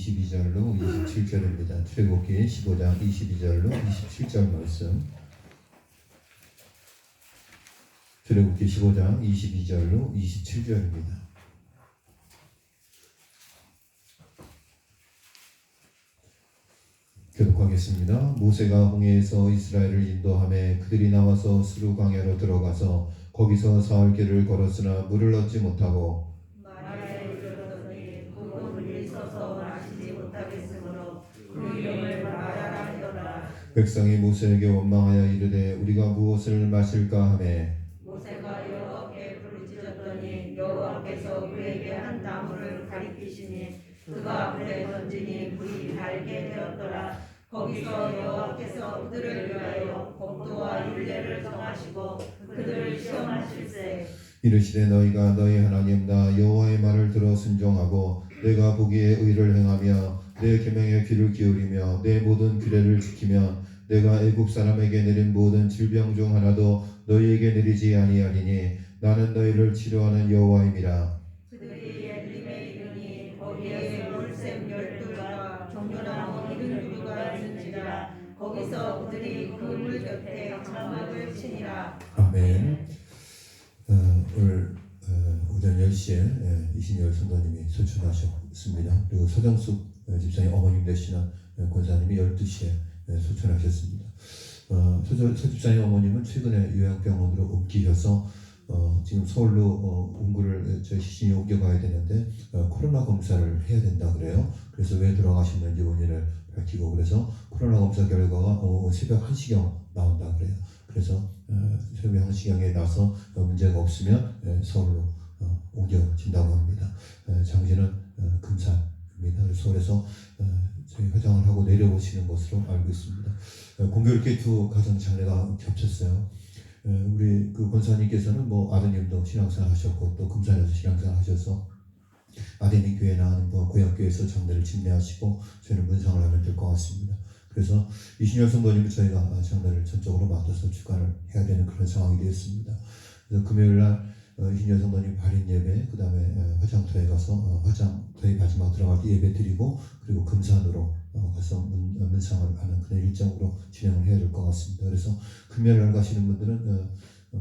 22절로 27절입니다. 출애굽기 15장 22절로 27절 말씀. 출애굽기 15장 22절로 27절입니다. 교독하겠습니다. 모세가 홍해에서 이스라엘을 인도하며 그들이 나와서 스루 광야로 들어가서 거기서 사흘 길을 걸었으나 물을 얻지 못하고 마라에 이르렀더니 그 물이 있어서 마시지 못하겠으므로 그 이름을 마라라 하더라. 백성이 모세에게 원망하여 이르되 우리가 무엇을 마실까 하매 모세가 여호와께 부르짖었더니 여호와께서 그에게 한 나무를 가리키시니 그가 물에 던지니 물이 달게 되었더라. 거기서 여호와께서 그들을 위하여 법도와 율례를 정하시고 그들을 시험하실세. 이르시되 너희가 너희 하나님 나 여호와의 말을 들어 순종하고 내가 보기에 의를 행하며 내 계명에 귀를 기울이며 내 모든 규례를 지키며 내가 애굽 사람에게 내린 모든 질병 중 하나도 너희에게 내리지 아니하리니 나는 너희를 치료하는 여호와임이라. 그들이 엘림에 이르니 거기에 물샘 12가 종려나무 70그루가 있는지라. 거기서 그들이 그 물 곁에 장막을 치니라. 아멘. 오늘 오전 10시에 이신열 선도님이 소천하셨습니다. 그리고 서정숙 집사님 어머님 되시는 권사님이 12시에 소천하셨습니다. 서 집사님 어머님은 최근에 요양병원으로 옮기셔서 지금 서울로 운구를 저희 시신이 옮겨가야 되는데 코로나 검사를 해야 된다 그래요. 그래서 왜 돌아가셨는지 원인을 밝히고 그래서 코로나 검사 결과가 새벽 1시경 나온다 그래요. 그래서 새벽 1시경에 나서 문제가 없으면 서울로 옮겨진다고 합니다. 장지는 금산입니다. 서울에서 저희 화장을 하고 내려오시는 것으로 알고 있습니다. 공교롭게 두 가정 장례가 겹쳤어요. 우리 그 권사님께서는 뭐 아드님도 신앙생활 하셨고 또 금산에서 신앙생활 하셔서 아드님 교회 나가는 고향교회에서 장례를 집례하시고 저희는 문상을 하면 될 것 같습니다. 그래서 이신열 성도님을 저희가 장례를 전적으로 맡아서 주관을 해야 되는 그런 상황이 되었습니다. 그래서 금요일날 이신열 성도님 발인 예배, 그 다음에 화장터에 가서 화장터에 마지막 들어갈 때 예배 드리고 그리고 금산으로 가서 문상을 하는 그런 일정으로 진행을 해야 될 것 같습니다. 그래서 금요일날 가시는 분들은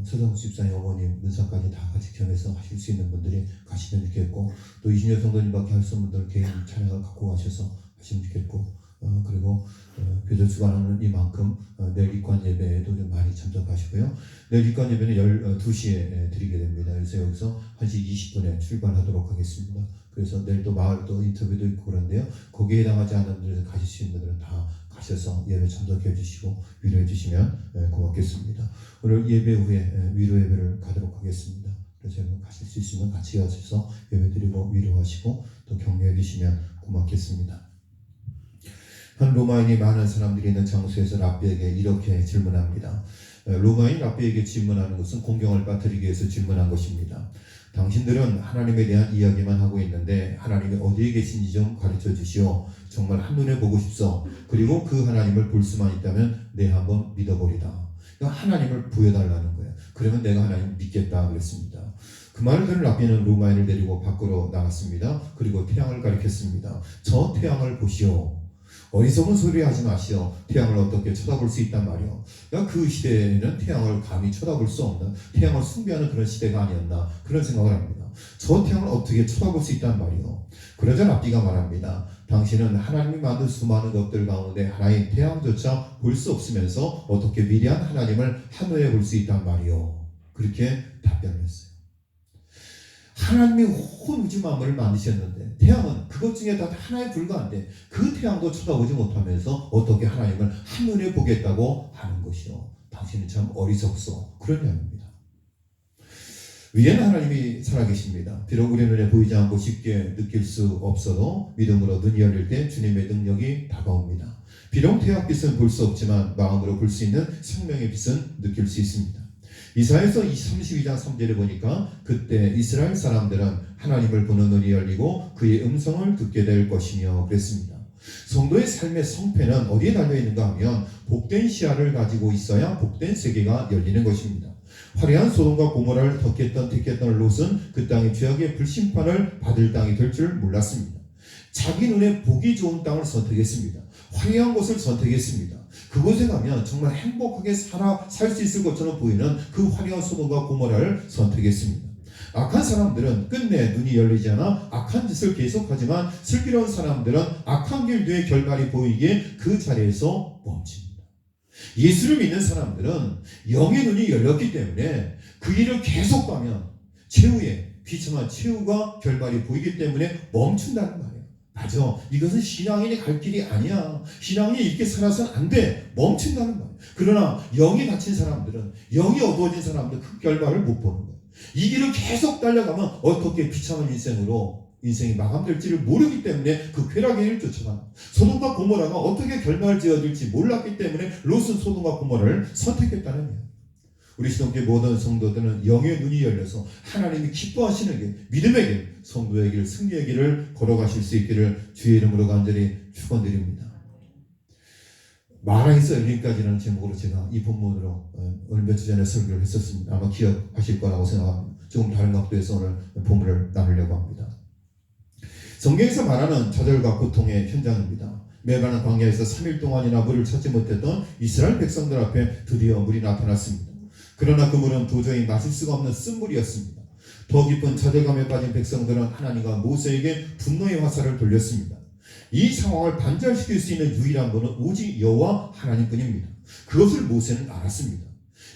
서정수 집사님 어머님 문상까지 다 같이 겸해서 하실 수 있는 분들이 가시면 좋겠고 또 이신열 성도님밖에 할 수 없는 분들 개인 찬양을 갖고 가셔서 하시면 좋겠고 그리고 교절 주관하는 이만큼 내일 입관 예배에도 좀 많이 참석하시고요. 내일 입관 예배는 12시에 드리게 됩니다. 그래서 여기서 1시 20분에 출발하도록 하겠습니다. 그래서 내일 또 마을 또 인터뷰도 있고 그런데요. 거기에 해당하지 않는 분들에서 가실 수 있는 분들은 다 가셔서 예배 참석해 주시고 위로해 주시면 고맙겠습니다. 오늘 예배 후에 위로 예배를 가도록 하겠습니다. 그래서 여러분 가실 수 있으면 같이 가셔서 예배 드리고 위로하시고 또 격려해 주시면 고맙겠습니다. 한 로마인이 많은 사람들이 있는 장소에서 랍비에게 이렇게 질문합니다. 로마인 랍비에게 질문하는 것은 공경을 빠뜨리기 위해서 질문한 것입니다. 당신들은 하나님에 대한 이야기만 하고 있는데 하나님이 어디에 계신지 좀 가르쳐 주시오. 정말 한눈에 보고 싶소. 그리고 그 하나님을 볼 수만 있다면 내 한번 믿어버리다. 하나님을 보여달라는 거예요. 그러면 내가 하나님 믿겠다 그랬습니다. 그 말을 들은 랍비는 로마인을 데리고 밖으로 나갔습니다. 그리고 태양을 가리켰습니다. 저 태양을 보시오. 어리석은 소리 하지 마시오. 태양을 어떻게 쳐다볼 수 있단 말이오. 그 시대에는 태양을 감히 쳐다볼 수 없는, 태양을 숭배하는 그런 시대가 아니었나 그런 생각을 합니다. 저 태양을 어떻게 쳐다볼 수 있단 말이오. 그러자 랍비가 말합니다. 당신은 하나님이 만든 수많은 것들 가운데 하나인 태양조차 볼 수 없으면서 어떻게 위대한 하나님을 한눈에 볼 수 있단 말이오. 그렇게 답변을 했어요. 하나님이 온 우주 만물을 만드셨는데 태양은 그것 중에 다 하나에 불과한데 그 태양도 쳐다보지 못하면서 어떻게 하나님을 한눈에 보겠다고 하는 것이요. 당신은 참 어리석소. 그런 이야기입니다. 위에는 하나님이 살아계십니다. 비록 우리 눈에 보이지 않고 쉽게 느낄 수 없어도 믿음으로 눈이 열릴 때 주님의 능력이 다가옵니다. 비록 태양빛은 볼 수 없지만 마음으로 볼 수 있는 생명의 빛은 느낄 수 있습니다. 이사야서 32장 3절에 보니까 그때 이스라엘 사람들은 하나님을 보는 눈이 열리고 그의 음성을 듣게 될 것이며 그랬습니다. 성도의 삶의 성패는 어디에 달려있는가 하면 복된 시야를 가지고 있어야 복된 세계가 열리는 것입니다. 화려한 소돔과 고모라를 택했던 롯은 그 땅의 죄악의 불심판을 받을 땅이 될 줄 몰랐습니다. 자기 눈에 보기 좋은 땅을 선택했습니다. 화려한 곳을 선택했습니다. 그곳에 가면 정말 행복하게 살 수 있을 것처럼 보이는 그 화려한 소돔과 고모라를 선택했습니다. 악한 사람들은 끝내 눈이 열리지 않아 악한 짓을 계속하지만 슬기로운 사람들은 악한 길 뒤에 결말이 보이기에 그 자리에서 멈춥니다. 예수를 믿는 사람들은 영의 눈이 열렸기 때문에 그 길을 계속 가면 최후의 비참한 최후가 결말이 보이기 때문에 멈춘다는 말이에요. 맞아. 이것은 신앙인이 갈 길이 아니야. 신앙인이 이렇게 살아서는 안 돼. 멈춘다는 말이에요. 그러나 영이 갇힌 사람들은, 영이 어두워진 사람들은 그 결말을 못 보는 거예요. 이 길을 계속 달려가면 어떻게 비참한 인생이 마감될지를 모르기 때문에 그 쾌락의 길을 쫓아가는, 소돔과 고모라가 어떻게 결말을 지어질지 몰랐기 때문에 롯은 소돔과 고모라를 선택했다는 거예요. 우리 시동교회 모든 성도들은 영의 눈이 열려서 하나님이 기뻐하시는 길, 믿음의 길, 성도의 길, 승리의 길을 걸어가실 수 있기를 주의 이름으로 간절히 축원드립니다. 마라에서 열림까지라는 제목으로 제가 이 본문으로 오늘 며칠 전에 설교를 했었습니다. 아마 기억하실 거라고 생각합니다. 조금 다른 각도에서 오늘 본문을 나누려고 합니다. 성경에서 말하는 좌절과 고통의 현장입니다. 메마른 광야에서 3일 동안이나 물을 찾지 못했던 이스라엘 백성들 앞에 드디어 물이 나타났습니다. 그러나 그 물은 도저히 마실 수가 없는 쓴물이었습니다. 더 깊은 좌절감에 빠진 백성들은 하나님과 모세에게 분노의 화살을 돌렸습니다. 이 상황을 반전시킬 수 있는 유일한 분은 오직 여호와 하나님뿐입니다. 그것을 모세는 알았습니다.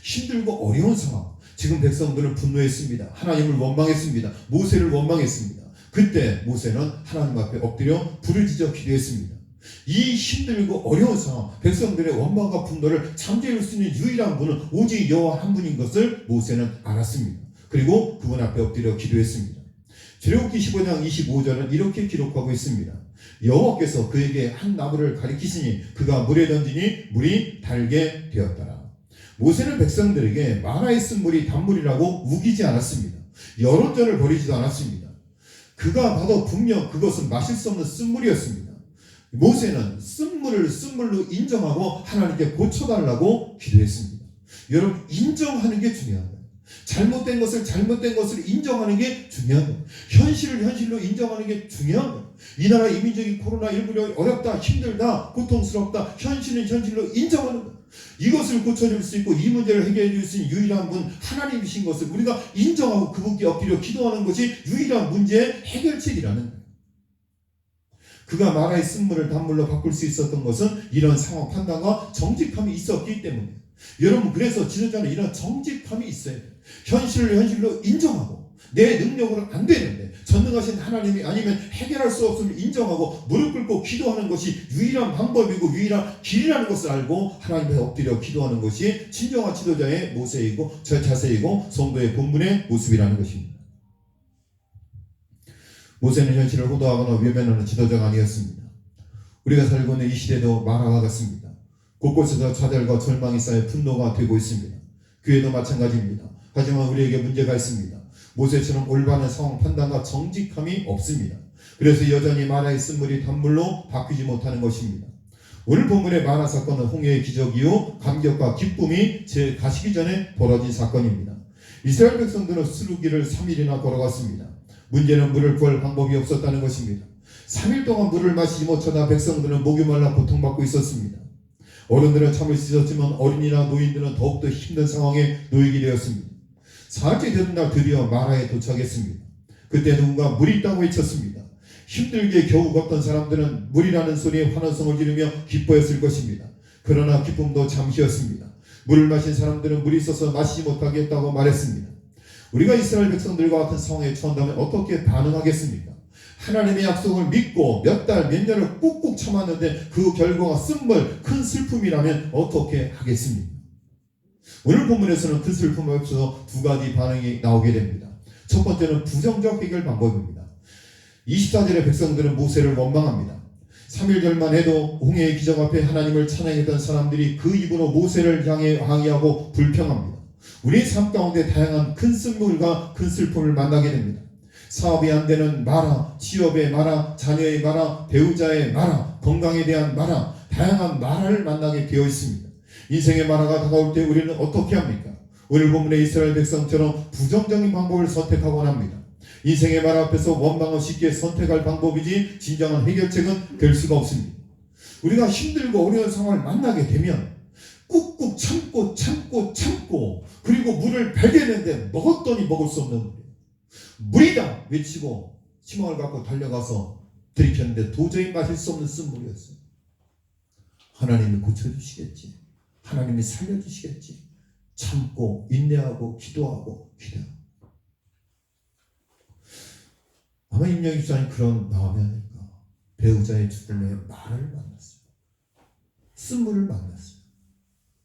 힘들고 어려운 상황, 지금 백성들은 분노했습니다. 하나님을 원망했습니다. 모세를 원망했습니다. 그때 모세는 하나님 앞에 엎드려 부르짖어 기도했습니다. 이 힘들고 어려운 상황, 백성들의 원망과 분노를 잠재울 수 있는 유일한 분은 오직 여호와 한 분인 것을 모세는 알았습니다. 그리고 그분 앞에 엎드려 기도했습니다. 출애굽기 15장 25절은 이렇게 기록하고 있습니다. 여호와께서 그에게 한 나무를 가리키시니 그가 물에 던지니 물이 달게 되었더라. 모세는 백성들에게 마라에 쓴 물이 단물이라고 우기지 않았습니다. 여론전을 벌이지도 않았습니다. 그가 봐도 분명 그것은 마실 수 없는 쓴물이었습니다. 모세는 쓴물을 쓴물로 인정하고 하나님께 고쳐달라고 기도했습니다. 여러분, 인정하는 게 중요한 거예요. 잘못된 것을 인정하는 게 중요한 거예요. 현실을 현실로 인정하는 게 중요한 거예요. 이 나라 이민족이 코로나19로 어렵다, 힘들다, 고통스럽다, 현실은 현실로 인정하는 거예요. 이것을 고쳐줄 수 있고 이 문제를 해결해 줄 수 있는 유일한 분 하나님이신 것을 우리가 인정하고 그분께 엎드려 기도하는 것이 유일한 문제의 해결책이라는 거예요. 그가 마라의 쓴물을 단물로 바꿀 수 있었던 것은 이런 상황 판단과 정직함이 있었기 때문이에요. 여러분, 그래서 지도자는 이런 정직함이 있어야 돼요. 현실을 현실로 인정하고 내 능력으로는 안 되는데 전능하신 하나님이 아니면 해결할 수 없음을 인정하고 무릎 꿇고 기도하는 것이 유일한 방법이고 유일한 길이라는 것을 알고 하나님께 엎드려 기도하는 것이 진정한 지도자의 모세이고 자세이고 성도의 본분의 모습이라는 것입니다. 모세는 현실을 호도하거나 외면하는 지도자가 아니었습니다. 우리가 살고 있는 이 시대도 마라와 같습니다. 곳곳에서 좌절과 절망이 쌓여 분노가 되고 있습니다. 교회도 마찬가지입니다. 하지만 우리에게 문제가 있습니다. 모세처럼 올바른 상황 판단과 정직함이 없습니다. 그래서 여전히 마라의 쓴물이 단물로 바뀌지 못하는 것입니다. 오늘 본문의 마라 사건은 홍해의 기적 이후 감격과 기쁨이 가시기 전에 벌어진 사건입니다. 이스라엘 백성들은 수르기를 3일이나 걸어갔습니다. 문제는 물을 구할 방법이 없었다는 것입니다. 3일 동안 물을 마시지 못하다 백성들은 목이 말라 고통받고 있었습니다. 어른들은 참을 수 있었지만 어린이나 노인들은 더욱더 힘든 상황에 놓이게 되었습니다. 사흘째 되는 날 드디어 마라에 도착했습니다. 그때 누군가 물이 있다고 외쳤습니다. 힘들게 겨우 걷던 사람들은 물이라는 소리에 환호성을 지르며 기뻐했을 것입니다. 그러나 기쁨도 잠시였습니다. 물을 마신 사람들은 물이 있어서 마시지 못하겠다고 말했습니다. 우리가 이스라엘 백성들과 같은 상황에 처한다면 어떻게 반응하겠습니까? 하나님의 약속을 믿고 몇 달, 몇 년을 꾹꾹 참았는데 그 결과가 쓴물, 큰 슬픔이라면 어떻게 하겠습니까? 오늘 본문에서는 그 슬픔에 없어서 두 가지 반응이 나오게 됩니다. 첫 번째는 부정적 해결 방법입니다. 24절의 백성들은 모세를 원망합니다. 3일절만 해도 홍해의 기적 앞에 하나님을 찬양했던 사람들이 그 입으로 모세를 향해 항의하고 불평합니다. 우리의 삶 가운데 다양한 큰 쓴물과 큰 슬픔을 만나게 됩니다. 사업이 안 되는 마라, 취업의 마라, 자녀의 마라, 배우자의 마라, 건강에 대한 마라, 다양한 마라를 만나게 되어 있습니다. 인생의 마라가 다가올 때 우리는 어떻게 합니까? 오늘 본문의 이스라엘 백성처럼 부정적인 방법을 선택하곤 합니다. 인생의 말 앞에서 원망을 쉽게 선택할 방법이지 진정한 해결책은 될 수가 없습니다. 우리가 힘들고 어려운 상황을 만나게 되면 꾹꾹 참고 그리고 물을 발견했는데 먹었더니 먹을 수 없는 물이에요. 물이다 외치고 희망을 갖고 달려가서 들이켰는데 도저히 마실 수 없는 쓴물이었어요. 하나님이 고쳐주시겠지. 하나님이 살려주시겠지. 참고 인내하고 기도하고. 아마 임영희 집사님 그런 마음이 아닐까. 배우자의 죽음에 말을 만났어요. 쓴물을 만났어요.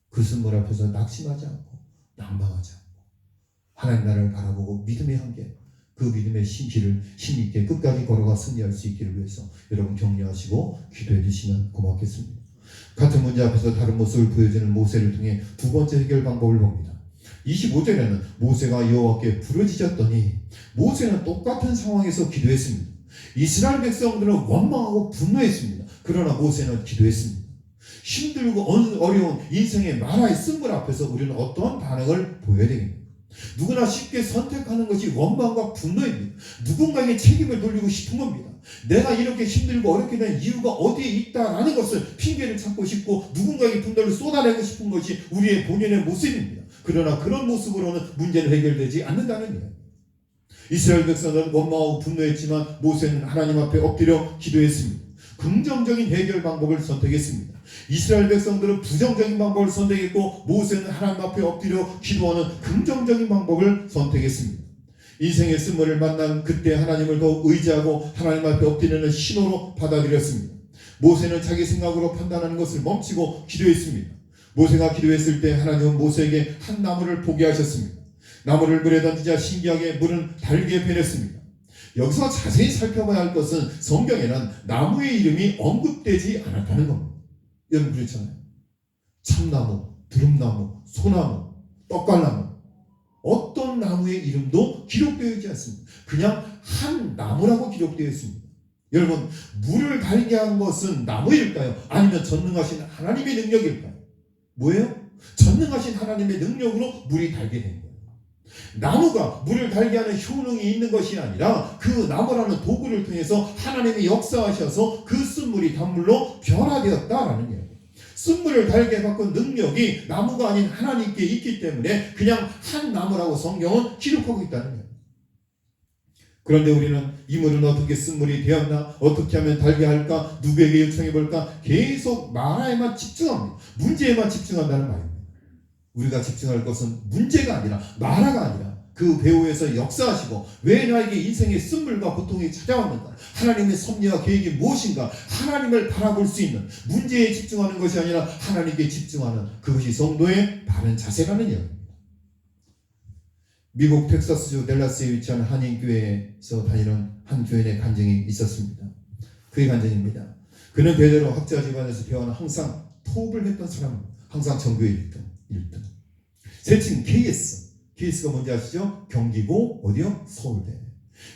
그 쓴물 앞에서 낙심하지 않고 낭망하지 않고 하나님 나라를 바라보고 믿음의 한계, 그 믿음의 길을 힘있게 끝까지 걸어가 승리할 수 있기를 위해서 여러분 격려하시고 기도해 주시면 고맙겠습니다. 같은 문제 앞에서 다른 모습을 보여주는 모세를 통해 두 번째 해결 방법을 봅니다. 25절에는 모세가 여호와께 부르짖었더니 모세는 똑같은 상황에서 기도했습니다. 이스라엘 백성들은 원망하고 분노했습니다. 그러나 모세는 기도했습니다. 힘들고 어려운 인생의 마라의 쓴물 앞에서 우리는 어떠한 반응을 보여야 되겠습니까? 누구나 쉽게 선택하는 것이 원망과 분노입니다. 누군가에게 책임을 돌리고 싶은 겁니다. 내가 이렇게 힘들고 어렵게 된 이유가 어디에 있다라는 것을 핑계를 찾고 싶고 누군가에게 분노를 쏟아내고 싶은 것이 우리의 본연의 모습입니다. 그러나 그런 모습으로는 문제는 해결되지 않는다는 이야기. 이스라엘 백성은 원망하고 분노했지만 모세는 하나님 앞에 엎드려 기도했습니다. 긍정적인 해결 방법을 선택했습니다. 이스라엘 백성들은 부정적인 방법을 선택했고 모세는 하나님 앞에 엎드려 기도하는 긍정적인 방법을 선택했습니다. 인생의 쓴물을 만난 그때 하나님을 더욱 의지하고 하나님 앞에 엎드리는 신호로 받아들였습니다. 모세는 자기 생각으로 판단하는 것을 멈추고 기도했습니다. 모세가 기도했을 때 하나님은 모세에게 한 나무를 보게 하셨습니다. 나무를 물에 던지자 신기하게 물은 달게 변했습니다. 여기서 자세히 살펴봐야 할 것은 성경에는 나무의 이름이 언급되지 않았다는 겁니다. 여러분 그렇잖아요. 참나무, 두릅나무, 소나무, 떡갈나무 어떤 나무의 이름도 기록되어 있지 않습니다. 그냥 한 나무라고 기록되어 있습니다. 여러분 물을 달게 한 것은 나무일까요? 아니면 전능하신 하나님의 능력일까요? 뭐예요? 전능하신 하나님의 능력으로 물이 달게 된 거예요. 나무가 물을 달게 하는 효능이 있는 것이 아니라 그 나무라는 도구를 통해서 하나님이 역사하셔서 그 쓴물이 단물로 변화되었다라는 이야기예요. 쓴물을 달게 바꾼 능력이 나무가 아닌 하나님께 있기 때문에 그냥 한 나무라고 성경은 기록하고 있다는 거예요. 그런데 우리는 이 물은 어떻게 쓴물이 되었나? 어떻게 하면 달게 할까? 누구에게 요청해볼까? 계속 마라에만 집중합니다. 문제에만 집중한다는 말입니다. 우리가 집중할 것은 문제가 아니라 마라가 아니라 그 배후에서 역사하시고 왜 나에게 인생의 쓴물과 고통이 찾아왔는가? 하나님의 섭리와 계획이 무엇인가? 하나님을 바라볼 수 있는 문제에 집중하는 것이 아니라 하나님께 집중하는 그것이 성도의 바른 자세라는 이야기입니다. 미국 텍사스주 댈러스에 위치한 한인교회에서 다니는 한 교인의 간증이 있었습니다. 그의 간증입니다. 그는 대대로 학자 집안에서 배워는 항상 토업을 했던 사람입니다. 항상 전교에 1등. 세칭 KS가 뭔지 아시죠? 경기고 어디요? 서울대.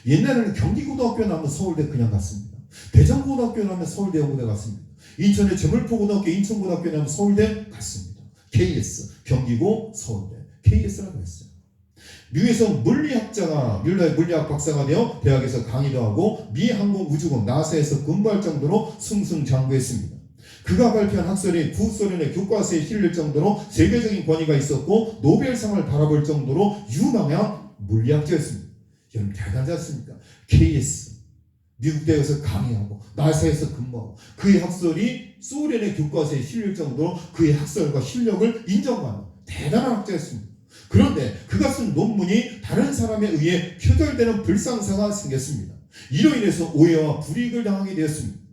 옛날에는 경기고등학교 나오면 서울대 그냥 갔습니다. 대전고등학교 나오면 서울대 연고대 갔습니다. 인천의 제물포고등학교 인천고등학교 나오면 서울대 갔습니다. KS 경기고 서울대 KS라고 했어요. 미국에서 뮬러의 물리학 박사가 되어 대학에서 강의도 하고 미 항공우주국 나사에서 근무할 정도로 승승장구했습니다. 그가 발표한 학설이 구소련의 교과서에 실릴 정도로 세계적인 권위가 있었고 노벨상을 바라볼 정도로 유망한 물리학자였습니다. 여러분 대단하지 않습니까? KS 미국 대학에서 강의하고 나사에서 근무하고 그의 학설이 소련의 교과서에 실릴 정도로 그의 학설과 실력을 인정받는 대단한 학자였습니다. 그런데 그가 쓴 논문이 다른 사람에 의해 표절되는 불상사가 생겼습니다. 이로 인해서 오해와 불이익을 당하게 되었습니다.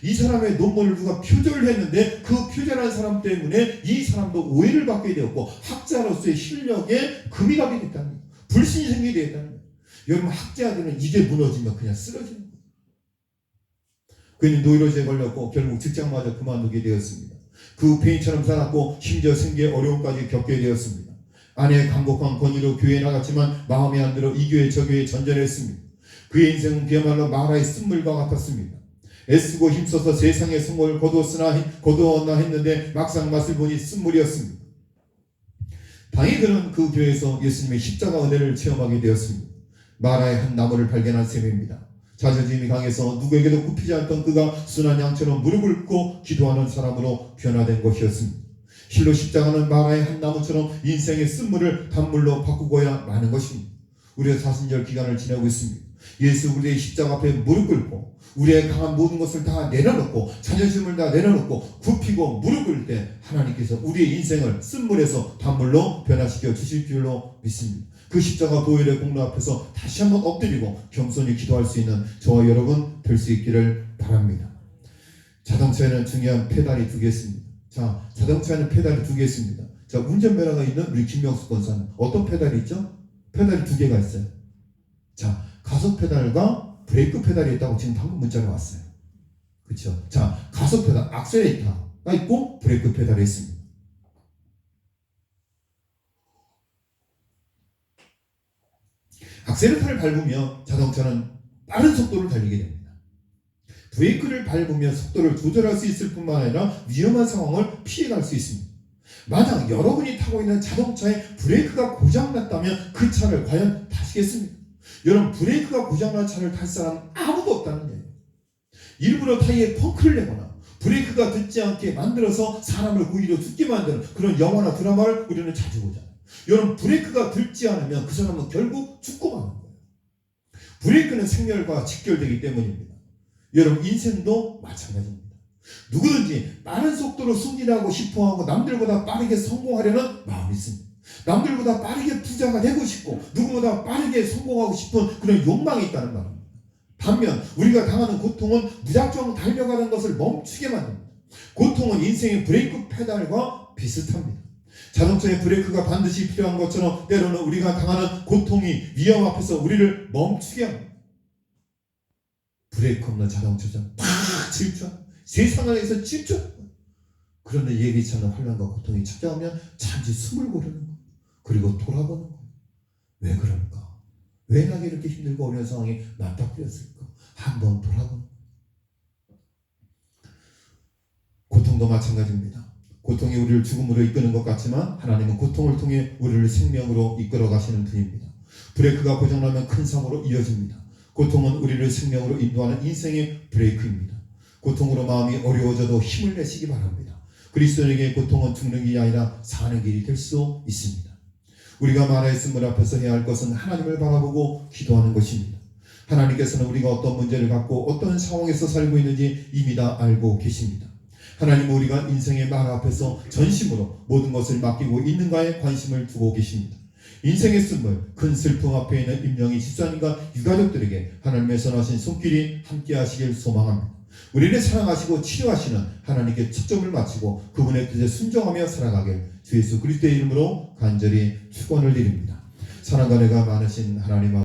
이 사람의 논문을 누가 표절했는데 그 표절한 사람 때문에 이 사람도 오해를 받게 되었고 학자로서의 실력에 금이 가게 됐다는 거예요. 불신이 생기게 됐다는 거예요. 여러분 학자들은 이게 무너지면 그냥 쓰러지는 거예요. 그는 노이로제에 걸렸고 결국 직장마저 그만두게 되었습니다. 그 폐인처럼 살았고 심지어 생계에 어려움까지 겪게 되었습니다. 아내의 간곡한 권유로 교회에 나갔지만 마음에 안 들어 이 교회 저 교회에 전전했습니다. 그의 인생은 그야말로 마라의 쓴물과 같았습니다. 애쓰고 힘써서 세상의 성공을 거두었나 했는데 막상 맛을 보니 쓴물이었습니다. 당연히 그는 그 교회에서 예수님의 십자가 은혜를 체험하게 되었습니다. 마라의 한 나무를 발견한 셈입니다. 자존심이 강해서 누구에게도 굽히지 않던 그가 순한 양처럼 무릎을 꿇고 기도하는 사람으로 변화된 것이었습니다. 실로 십자가는 마라의 한 나무처럼 인생의 쓴물을 단물로 바꾸고야 마는 것입니다. 우리가 사순절 기간을 지내고 있습니다. 예수 우리의 십자가 앞에 무릎 꿇고 우리의 강한 모든 것을 다 내려놓고 자존심을 다 내려놓고 굽히고 무릎 꿇을 때 하나님께서 우리의 인생을 쓴물에서 단물로 변화시켜 주실 줄로 믿습니다. 그 십자가 보혈의 공로 앞에서 다시 한번 엎드리고 겸손히 기도할 수 있는 저와 여러분 될 수 있기를 바랍니다. 자동차에는 중요한 페달이 2개 있습니다. 자, 자동차에는 페달이 2개 있습니다. 자, 운전면허가 있는 우리 김명수 권사는 어떤 페달이 있죠? 페달이 2개가 있어요. 자, 가속 페달과 브레이크 페달이 있다고 지금 방금 문자가 왔어요. 그렇죠? 자, 가속 페달, 악셀레이터가 있고 브레이크 페달이 있습니다. 악셀레이터를 밟으면 자동차는 빠른 속도를 달리게 됩니다. 브레이크를 밟으면 속도를 조절할 수 있을 뿐만 아니라 위험한 상황을 피해갈 수 있습니다. 만약 여러분이 타고 있는 자동차에 브레이크가 고장났다면 그 차를 과연 타시겠습니까? 여러분, 브레이크가 고장난 차를 탈 사람은 아무도 없다는 거예요. 일부러 타이어에 펑크를 내거나 브레이크가 듣지 않게 만들어서 사람을 구이로 죽게 만드는 그런 영화나 드라마를 우리는 자주 보잖아요. 여러분, 브레이크가 듣지 않으면 그 사람은 결국 죽고 마는 거예요. 브레이크는 생멸과 직결되기 때문입니다. 여러분, 인생도 마찬가지입니다. 누구든지 빠른 속도로 승진하고 싶어하고 남들보다 빠르게 성공하려는 마음이 있습니다. 남들보다 빠르게 부자가 되고 싶고 누구보다 빠르게 성공하고 싶은 그런 욕망이 있다는 말입니다. 반면 우리가 당하는 고통은 무작정 달려가는 것을 멈추게 만듭니다. 고통은 인생의 브레이크 페달과 비슷합니다. 자동차의 브레이크가 반드시 필요한 것처럼 때로는 우리가 당하는 고통이 위험 앞에서 우리를 멈추게 합니다. 브레이크 없는 자동차는 팍 질주, 세상을 위해서 질주. 그런데 예기치 않은 환난과 고통이 찾아오면 잠시 숨을 고르는 거예요. 그리고 돌아보는 거예요. 왜 그럴까? 왜 나에게 이렇게 힘들고 어려운 상황이 맞닥뜨렸을까? 한번 돌아보는 거예요. 고통도 마찬가지입니다. 고통이 우리를 죽음으로 이끄는 것 같지만 하나님은 고통을 통해 우리를 생명으로 이끌어 가시는 분입니다. 브레이크가 고장나면 큰 사고로 이어집니다. 고통은 우리를 생명으로 인도하는 인생의 브레이크입니다. 고통으로 마음이 어려워져도 힘을 내시기 바랍니다. 그리스도인에게 고통은 죽는 길이 아니라 사는 길이 될 수 있습니다. 우리가 마라의 쓴물 앞에서 해야 할 것은 하나님을 바라보고 기도하는 것입니다. 하나님께서는 우리가 어떤 문제를 갖고 어떤 상황에서 살고 있는지 이미 다 알고 계십니다. 하나님은 우리가 인생의 마라 앞에서 전심으로 모든 것을 맡기고 있는가에 관심을 두고 계십니다. 인생의 쓴물, 큰 슬픔 앞에 있는 임영희 집사님과 유가족들에게 하나님의 선하신 손길이 함께 하시길 소망합니다. 우리를 사랑하시고 치료하시는 하나님께 초점을 맞추고 그분의 뜻에 순종하며 살아가길 주 예수 그리스도의 이름으로 간절히 축원을 드립니다. 사랑과 은혜가 많으신 하나님